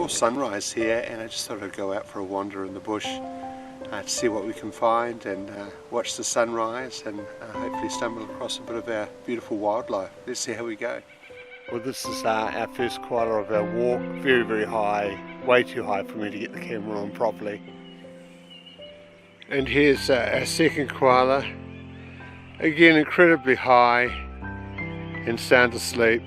before sunrise here, and I just thought I'd go out for a wander in the bush to see what we can find and watch the sunrise and hopefully stumble across a bit of our beautiful wildlife. Let's see how we go. Well, this is our first koala of our walk. Very, very high, way too high for me to get the camera on properly. And here's our second koala, again incredibly high and sound asleep.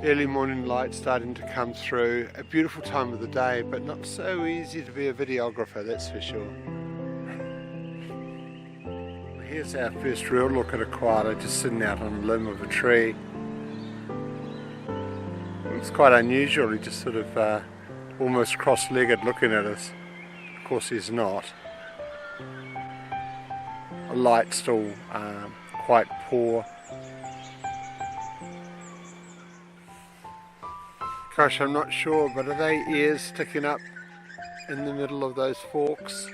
Early morning light starting to come through. A beautiful time of the day, but not so easy to be a videographer, that's for sure. Here's our first real look at a koala just sitting out on a limb of a tree. It's quite unusual, he just sort of almost cross-legged looking at us. Of course he's not. The light's still quite poor. Gosh, I'm not sure, but are they ears sticking up in the middle of those forks?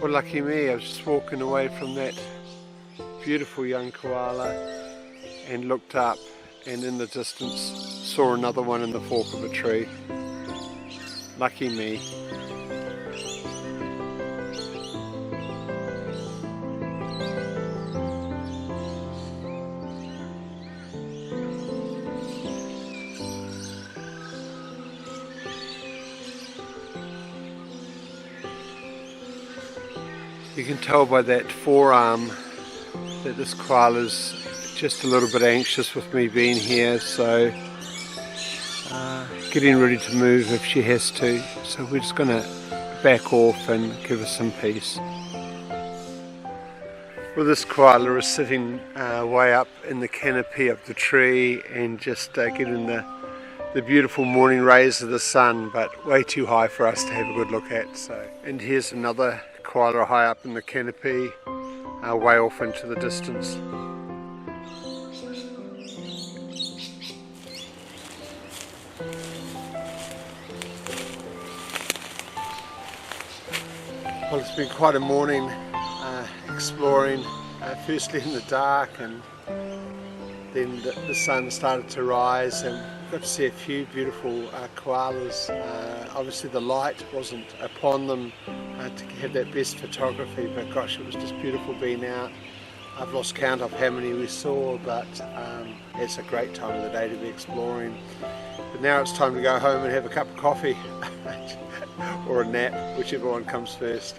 Well, lucky me, I was just walking away from that beautiful young koala and looked up, and in the distance saw another one in the fork of a tree. Lucky me. You can tell by that forearm that this koala's just a little bit anxious with me being here, so getting ready to move if she has to. So we're just going to back off and give her some peace. Well, this koala is sitting way up in the canopy of the tree and just getting the beautiful morning rays of the sun, but way too high for us to have a good look at. So, and here's another koala high up in the canopy, way off into the distance. Well, it's been quite a morning exploring, firstly in the dark, and then the sun started to rise, and got to see a few beautiful koalas. Obviously the light wasn't upon them to have that best photography, but gosh, it was just beautiful being out. I've lost count of how many we saw, but it's a great time of the day to be exploring. But now it's time to go home and have a cup of coffee or a nap, whichever one comes first.